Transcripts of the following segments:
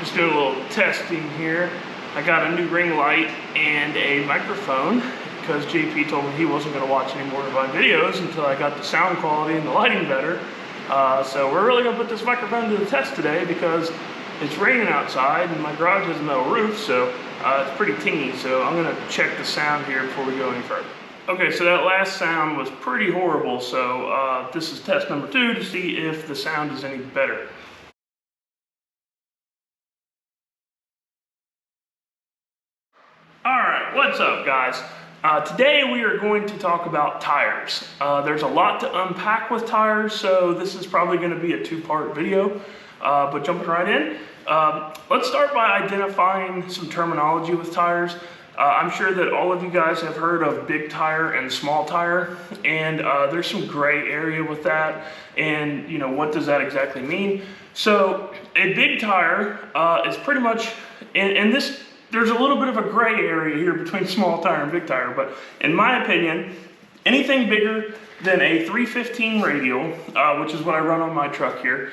Just doing a little testing here. I got a new ring light and a microphone because JP told me he wasn't going to watch any more of my videos until I got the sound quality and the lighting better. So we're really going to put this microphone to the test today because it's raining outside and my garage has a metal roof, so it's pretty tingy. So I'm going to check the sound here before we go any further. Okay, so that last sound was pretty horrible, so this is test number 2 to see if the sound is any better. Alright, what's up guys? Today we are going to talk about tires. There's a lot to unpack with tires, so this is probably going to be a 2-part video, but jumping right in. Let's start by identifying some terminology with tires. I'm sure that all of you guys have heard of big tire and small tire, and there's some gray area with that, and you know, what does that exactly mean? So a big tire is pretty much, and this, there's a little bit of a gray area here between small tire and big tire, but in my opinion, anything bigger than a 315 radial, which is what I run on my truck here,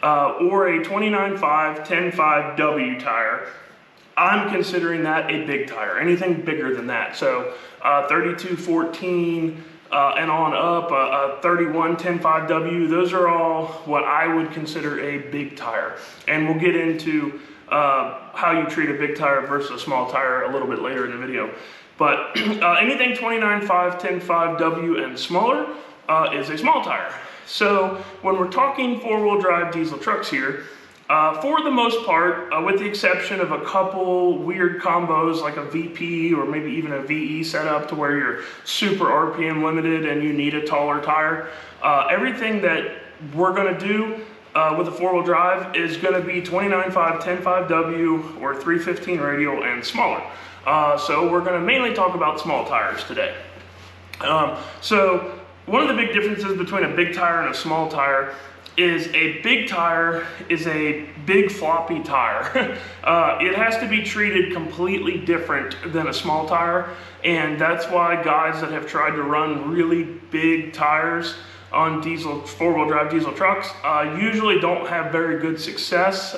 or a 29.5 10.5W tire, I'm considering that a big tire. Anything bigger than that. So 32.14 and on up, 31 10.5W, those are all what I would consider a big tire. And we'll get into how you treat a big tire versus a small tire a little bit later in the video. But anything 29.5, 10.5W and smaller is a small tire. So when we're talking 4-wheel drive diesel trucks here, for the most part, with the exception of a couple weird combos like a VP or maybe even a VE setup to where you're super RPM limited and you need a taller tire, everything that we're going to do with a 4-wheel drive is going to be 29.5, 10.5W or 315 radial and smaller. So we're going to mainly talk about small tires today. So one of the big differences between a big tire and a small tire is a big tire is a big floppy tire. It has to be treated completely different than a small tire, and that's why guys that have tried to run really big tires on diesel 4-wheel drive diesel trucks usually don't have very good success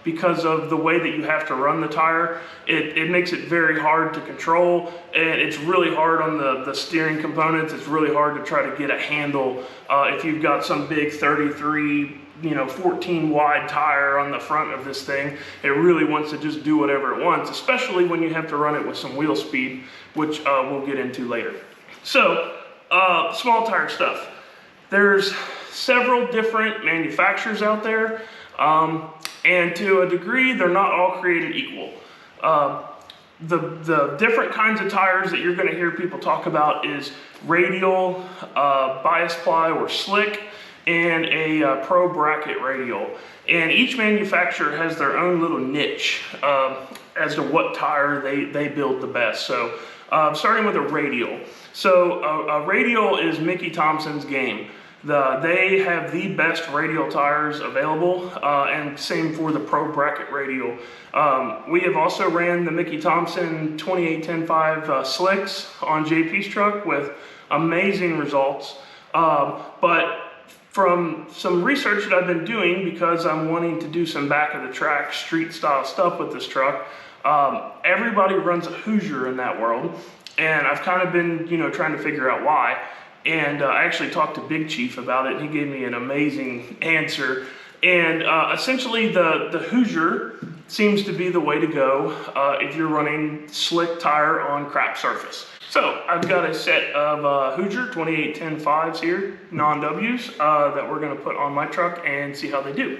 because of the way that you have to run the tire. It makes it very hard to control, and it's really hard on the steering components. It's really hard to try to get a handle if you've got some big 33, 14 wide tire on the front of this thing. It really wants to just do whatever it wants, especially when you have to run it with some wheel speed, which we'll get into later. So, small tire stuff. There's several different manufacturers out there, and to a degree, they're not all created equal. The different kinds of tires that you're going to hear people talk about is Radial, bias ply or slick, and a pro bracket radial. And each manufacturer has their own little niche as to what tire they build the best. So starting with a Radial. So a Radial is Mickey Thompson's game. They have the best radial tires available, and same for the Pro Bracket Radial. We have also ran the Mickey Thompson 28-10.5 slicks on JP's truck with amazing results. But from some research that I've been doing, because I'm wanting to do some back of the track street style stuff with this truck, everybody runs a Hoosier in that world, and I've kind of been trying to figure out why. And I actually talked to Big Chief about it, and he gave me an amazing answer. And essentially the Hoosier seems to be the way to go if you're running slick tire on crap surface. So I've got a set of Hoosier 28-10.5s here, non-Ws, that we're going to put on my truck and see how they do.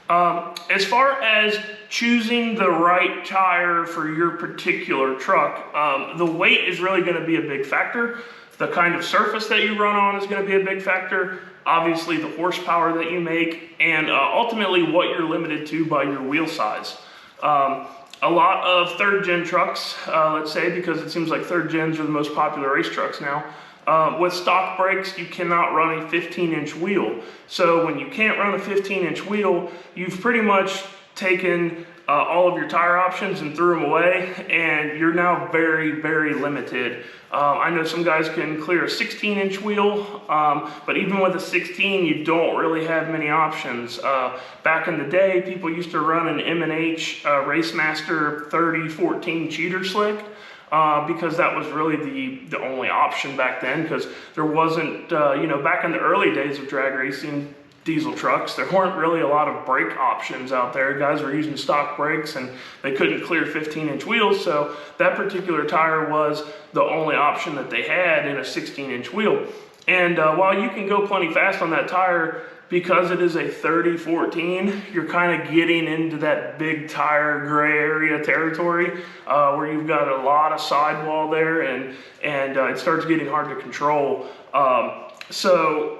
As far as choosing the right tire for your particular truck, the weight is really going to be a big factor. The kind of surface that you run on is going to be a big factor. Obviously the horsepower that you make, and ultimately what you're limited to by your wheel size. A lot of 3rd gen trucks, let's say, because it seems like 3rd gens are the most popular race trucks now, with stock brakes you cannot run a 15-inch wheel. So when you can't run a 15-inch wheel, you've pretty much taken all of your tire options and threw them away, and you're now very, very limited. I know some guys can clear a 16-inch wheel, but even with a 16, you don't really have many options. Back in the day, people used to run an M&H Racemaster 3014 cheater slick, because that was really the only option back then, because there wasn't, you know, back in the early days of drag racing, diesel trucks, there weren't really a lot of brake options out there. Guys were using stock brakes and they couldn't clear 15-inch wheels, so that particular tire was the only option that they had in a 16-inch wheel. And while you can go plenty fast on that tire, because it is a 3014, you're kind of getting into that big tire gray area territory where you've got a lot of sidewall there, and it starts getting hard to control. So,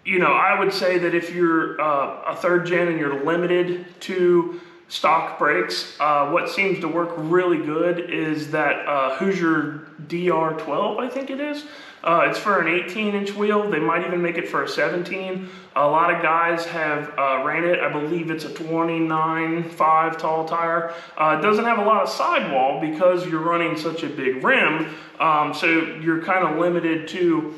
you know, I would say that if you're a third gen and you're limited to stock brakes, what seems to work really good is that Hoosier DR12, I think it is. It's for an 18-inch wheel. They might even make it for a 17. A lot of guys have ran it. I believe it's a 29.5 tall tire. It doesn't have a lot of sidewall because you're running such a big rim, so you're kind of limited to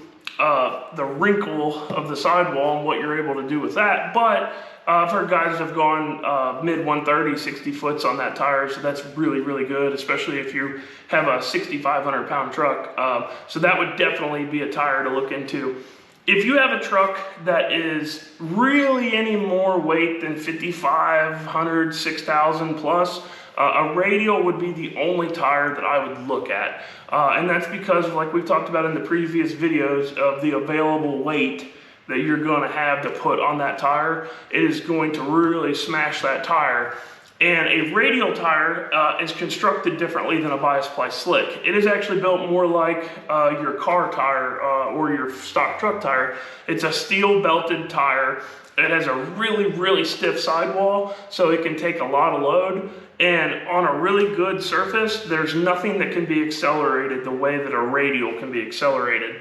the wrinkle of the sidewall and what you're able to do with that. But I've heard guys have gone mid 130, 60 foots on that tire, so that's really, really good, especially if you have a 6,500 pound truck. So that would definitely be a tire to look into. If you have a truck that is really any more weight than 5,500, 6,000 plus, a Radial would be the only tire that I would look at. And that's because, like we've talked about in the previous videos, of the available weight that you're going to have to put on that tire. It is going to really smash that tire. And a Radial tire is constructed differently than a bias ply slick. It is actually built more like your car tire or your stock truck tire. It's a steel belted tire. It has a really, really stiff sidewall, so it can take a lot of load. And on a really good surface, there's nothing that can be accelerated the way that a Radial can be accelerated.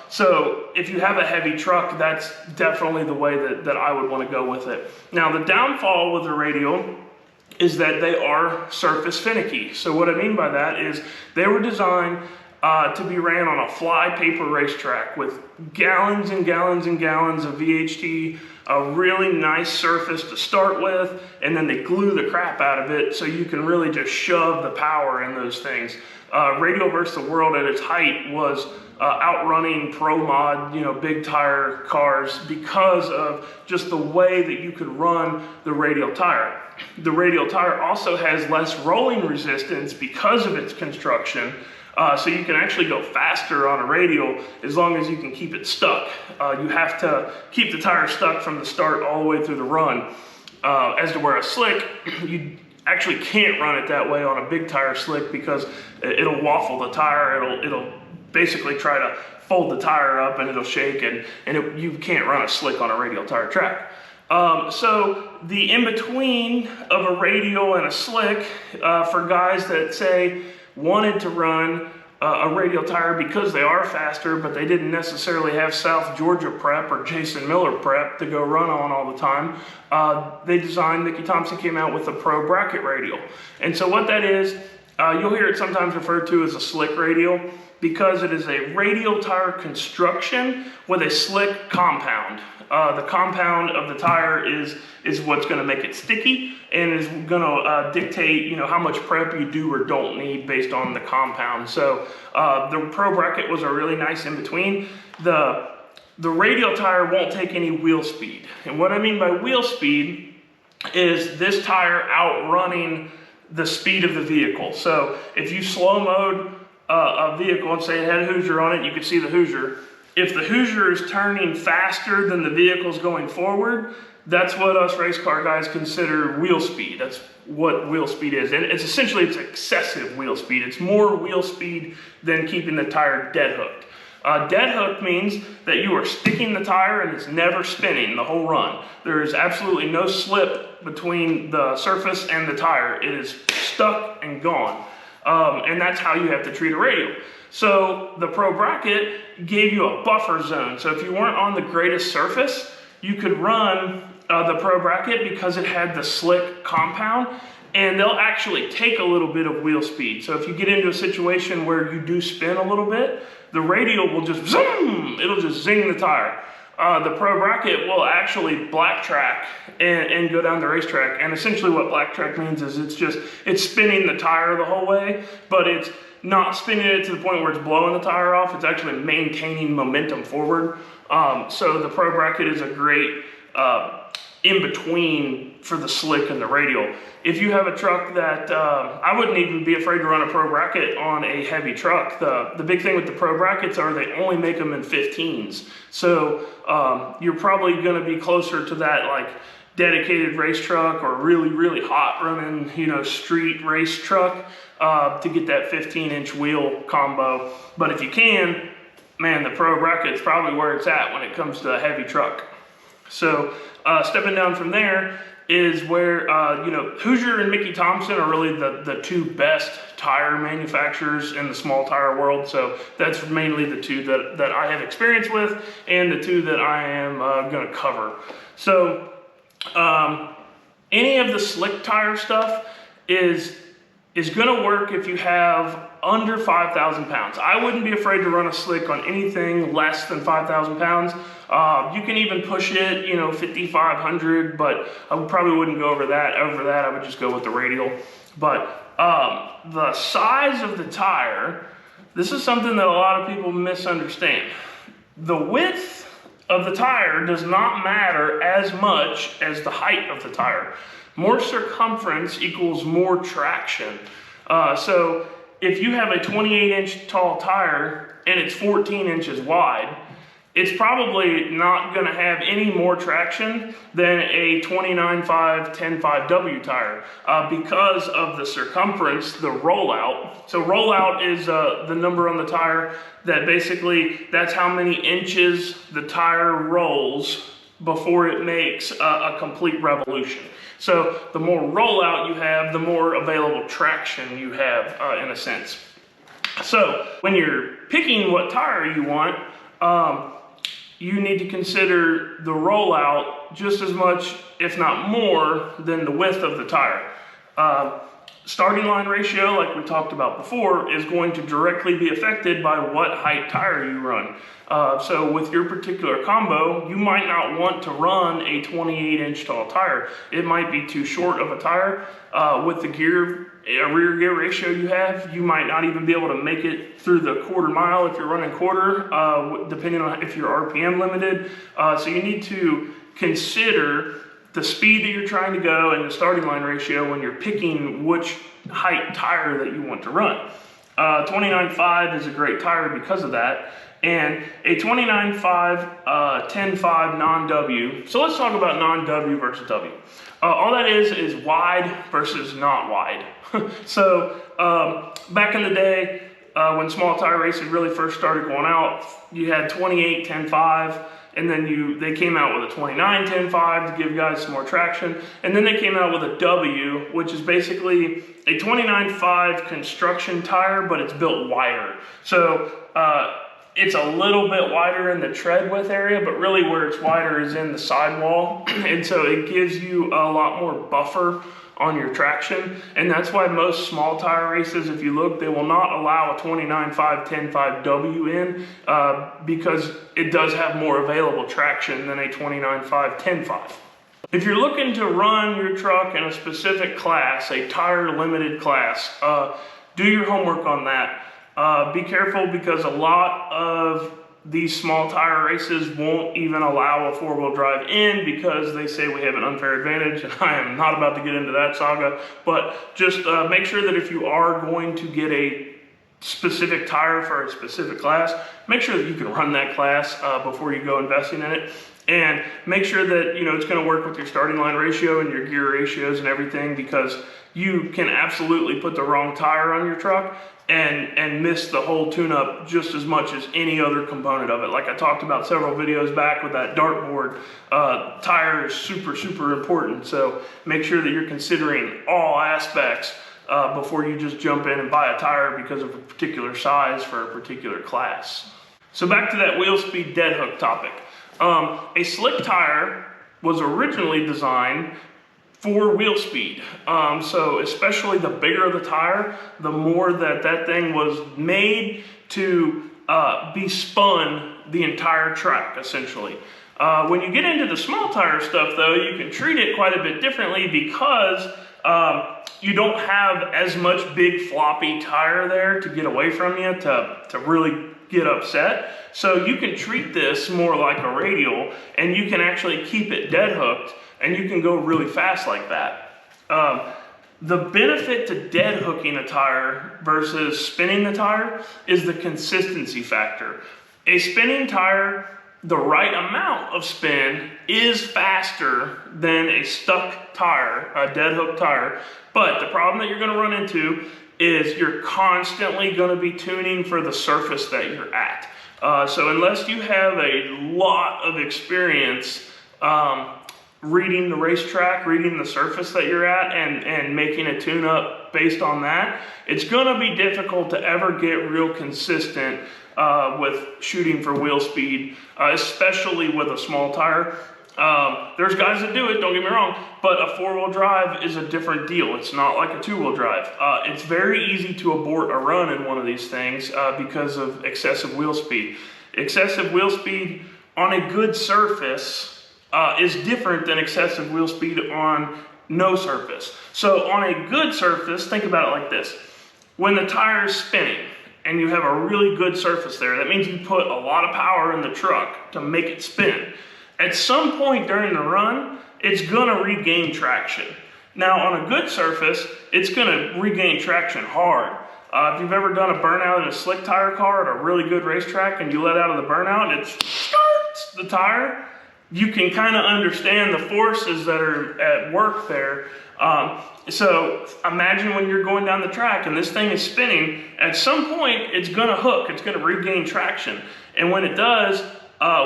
So if you have a heavy truck, that's definitely the way that I would want to go with it. Now, the downfall with a Radial is that they are surface finicky. So what I mean by that is they were designed to be ran on a fly paper racetrack with gallons and gallons and gallons of VHT, a really nice surface to start with, and then they glue the crap out of it so you can really just shove the power in those things. Radial vs. the World at its height was outrunning pro mod, you know, big tire cars because of just the way that you could run the Radial tire. The Radial tire also has less rolling resistance because of its construction. So you can actually go faster on a Radial as long as you can keep it stuck. You have to keep the tire stuck from the start all the way through the run. As to where a slick, you actually can't run it that way on a big tire slick because it'll waffle the tire. It'll basically try to fold the tire up and it'll shake, and you can't run a slick on a Radial tire track. So the in-between of a Radial and a slick, for guys that say wanted to run a Radial tire because they are faster, but they didn't necessarily have South Georgia prep or Jason Miller prep to go run on all the time, Mickey Thompson came out with a Pro Bracket Radial. And so what that is, you'll hear it sometimes referred to as a slick Radial because it is a Radial tire construction with a slick compound. The compound of the tire is what's going to make it sticky and is going to dictate, you know, how much prep you do or don't need based on the compound. So the Pro Bracket was a really nice in between. The Radial tire won't take any wheel speed, and what I mean by wheel speed is this tire outrunning the speed of the vehicle. So if you slow mode a vehicle and say it had a Hoosier on it, you could see the Hoosier. If the Hoosier is turning faster than the vehicle's going forward, that's what us race car guys consider wheel speed. That's what wheel speed is. And it's excessive wheel speed. It's more wheel speed than keeping the tire dead hooked. Dead hooked means that you are sticking the tire and it's never spinning the whole run. There is absolutely no slip between the surface and the tire. It is stuck and gone. And that's how you have to treat a Radial. So the Pro Bracket gave you a buffer zone. So if you weren't on the greatest surface, you could run the Pro Bracket because it had the slick compound, and they'll actually take a little bit of wheel speed. So if you get into a situation where you do spin a little bit, the Radial will just zoom, it'll just zing the tire. The Pro Bracket will actually black track and go down the racetrack. And essentially what black track means is it's spinning the tire the whole way, but it's not spinning it to the point where it's blowing the tire off. It's actually maintaining momentum forward. So the Pro Bracket is a great in between for the slick and the Radial. If you have a truck that, I wouldn't even be afraid to run a Pro Bracket on a heavy truck. The big thing with the Pro Brackets are they only make them in 15s. So you're probably gonna be closer to that like dedicated race truck or really, really hot running, you know, street race truck to get that 15-inch wheel combo. But if you can, man, the Pro Bracket's probably where it's at when it comes to a heavy truck. So stepping down from there is where, you know, Hoosier and Mickey Thompson are really the two best tire manufacturers in the small tire world. So that's mainly the two that I have experience with and the two that I am going to cover. So any of the slick tire stuff is going to work if you have under 5,000 pounds. I wouldn't be afraid to run a slick on anything less than 5,000 pounds. You can even push it, you know, 5,500, but I probably wouldn't go over that. Over that, I would just go with the Radial. But the size of the tire, this is something that a lot of people misunderstand. The width of the tire does not matter as much as the height of the tire. More circumference equals more traction. So if you have a 28-inch tall tire and it's 14 inches wide, it's probably not going to have any more traction than a 29.5 10.5W tire because of the circumference, the rollout. So rollout is the number on the tire that basically that's how many inches the tire rolls before it makes a complete revolution. So the more rollout you have, the more available traction you have in a sense. So when you're picking what tire you want, you need to consider the rollout just as much, if not more, than the width of the tire. Starting line ratio, like we talked about before, is going to directly be affected by what height tire you run. So with your particular combo, you might not want to run a 28-inch tall tire. It might be too short of a tire. With the rear gear ratio you have, you might not even be able to make it through the quarter mile if you're running quarter, depending on if you're RPM limited. So you need to consider the speed that you're trying to go and the starting line ratio when you're picking which height tire that you want to run. 29.5 is a great tire because of that. And a 29.5, 10.5 non-W. So let's talk about non-W versus W. All that is wide versus not wide. So back in the day, when small tire racing really first started going out, you had 28, 10.5, and then they came out with a 29, 10.5 to give guys some more traction. And then they came out with a W, which is basically a 29.5 construction tire, but it's built wider. So it's a little bit wider in the tread width area, but really where it's wider is in the sidewall. And so it gives you a lot more buffer on your traction. And that's why most small tire races, if you look, they will not allow a 29.5, 10.5W in because it does have more available traction than a 29.5, 10.5. If you're looking to run your truck in a specific class, a tire limited class, do your homework on that. Be careful because a lot of these small tire races won't even allow a four-wheel drive in because they say we have an unfair advantage, and I am not about to get into that saga, but just make sure that if you are going to get a specific tire for a specific class, make sure that you can run that class before you go investing in it. And make sure that, you know, it's going to work with your starting line ratio and your gear ratios and everything, because you can absolutely put the wrong tire on your truck and miss the whole tune-up just as much as any other component of it. Like I talked about several videos back with that dartboard, tire is super, super important. So make sure that you're considering all aspects before you just jump in and buy a tire because of a particular size for a particular class. So back to that wheel speed dead hook topic. A slick tire was originally designed for wheel speed. So especially the bigger the tire, the more that thing was made to be spun the entire track, essentially. When you get into the small tire stuff though, you can treat it quite a bit differently because you don't have as much big floppy tire there to get away from you to really get upset. So you can treat this more like a radial, and you can actually keep it dead hooked, and you can go really fast like that. The benefit to dead hooking a tire versus spinning the tire is the consistency factor. A spinning tire, the right amount of spin is faster than a stuck tire, a dead hook tire. But the problem that you're going to run into is you're constantly going to be tuning for the surface that you're at. So unless you have a lot of experience reading the racetrack, reading the surface that you're at, and making a tune-up based on that, it's going to be difficult to ever get real consistent with shooting for wheel speed, especially with a small tire. There's guys that do it, don't get me wrong, but a four-wheel drive is a different deal. It's not like a two-wheel drive. It's very easy to abort a run in one of these things because of excessive wheel speed. Excessive wheel speed on a good surface is different than excessive wheel speed on no surface. So on a good surface, think about it like this. When the tire is spinning and you have a really good surface there, that means you put a lot of power in the truck to make it spin. At some point during the run, it's gonna regain traction. Now on a good surface, it's gonna regain traction hard. If you've ever done a burnout in a slick tire car at a really good racetrack and you let out of the burnout and it starts the tire, you can kind of understand the forces that are at work there. So imagine when you're going down the track and this thing is spinning, at some point it's gonna hook, it's gonna regain traction. And when it does,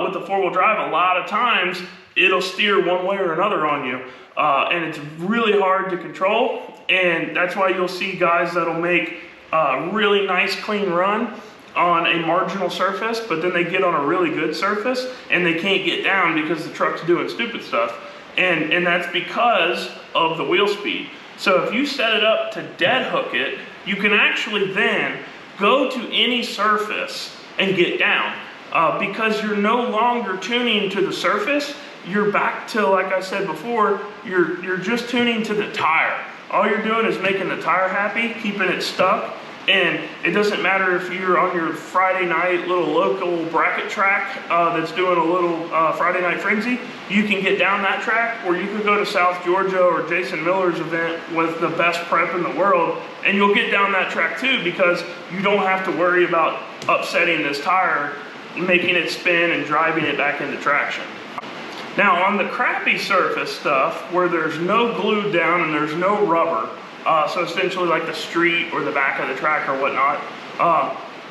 with the four-wheel drive, a lot of times it'll steer one way or another on you. And it's really hard to control. And that's why you'll see guys that'll make a really nice clean run on a marginal surface, but then they get on a really good surface and they can't get down because the truck's doing stupid stuff. And that's because of the wheel speed. So if you set it up to dead hook it, you can actually then go to any surface and get down. Because you're no longer tuning to the surface, you're back to, like I said before, you're just tuning to the tire. All you're doing is making the tire happy, keeping it stuck, and it doesn't matter if you're on your Friday night little local bracket track that's doing a little Friday Night Frenzy. You can get down that track, or you could go to South Georgia or Jason Miller's event with the best prep in the world, and you'll get down that track too, because you don't have to worry about upsetting this tire, making it spin and driving it back into traction. Now on the crappy surface stuff where there's no glue down and there's no rubber, so essentially like the street or the back of the track or whatnot,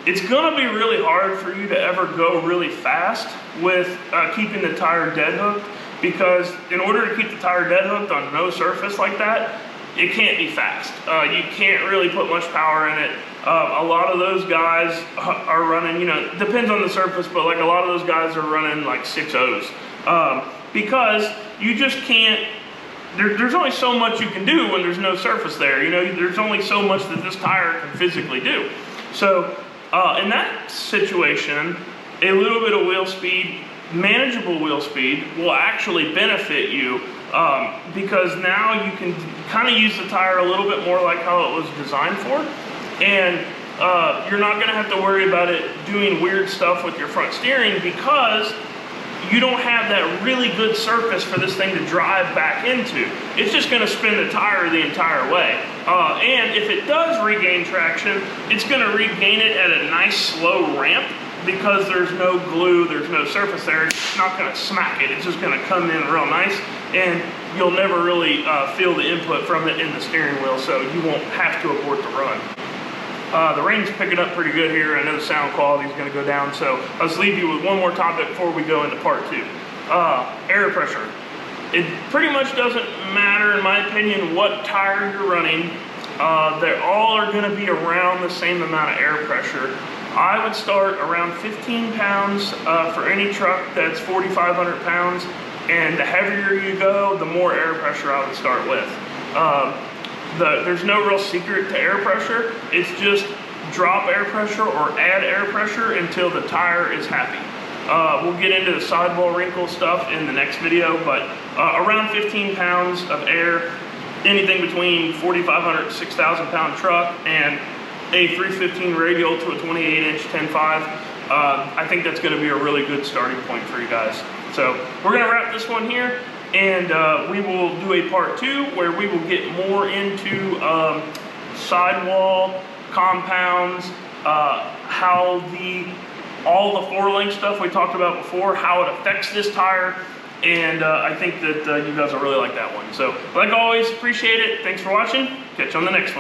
it's gonna be really hard for you to ever go really fast with keeping the tire dead hooked, because in order to keep the tire dead hooked on no surface like that, it can't be fast. You can't really put much power in it. A lot of those guys are running, you know, depends on the surface, but like a lot of those guys are running like 6.0s. Because you just can't, there's only so much you can do when there's no surface there. You know, there's only so much that this tire can physically do. So in that situation, a little bit of wheel speed, manageable wheel speed, will actually benefit you because now you can kind of use the tire a little bit more like how it was designed for. And you're not gonna have to worry about it doing weird stuff with your front steering, because you don't have that really good surface for this thing to drive back into. It's just gonna spin the tire the entire way. And if it does regain traction, it's gonna regain it at a nice slow ramp, because there's no glue, there's no surface there. It's not gonna smack it, it's just gonna come in real nice, and you'll never really feel the input from it in the steering wheel, so you won't have to abort the run. The rain's picking up pretty good here. I know the sound quality is going to go down, so let's leave you with one more topic before we go into part 2. Air pressure. It pretty much doesn't matter, in my opinion, what tire you're running. They all are going to be around the same amount of air pressure. I would start around 15 pounds for any truck that's 4,500 pounds. and the heavier you go, the more air pressure I would start with. There's no real secret to air pressure. It's just drop air pressure or add air pressure until the tire is happy. We'll get into the sidewall wrinkle stuff in the next video, but around 15 pounds of air, anything between 4,500 to 6,000 pound truck and a 315 radial to a 28 inch 10.5, I think that's going to be a really good starting point for you guys. So we're going to wrap this one here, and we will do a part 2 where we will get more into sidewall, compounds, how all the 4-link stuff we talked about before, how it affects this tire, and I think that you guys will really like that one. So like always, appreciate it. Thanks for watching. Catch you on the next one.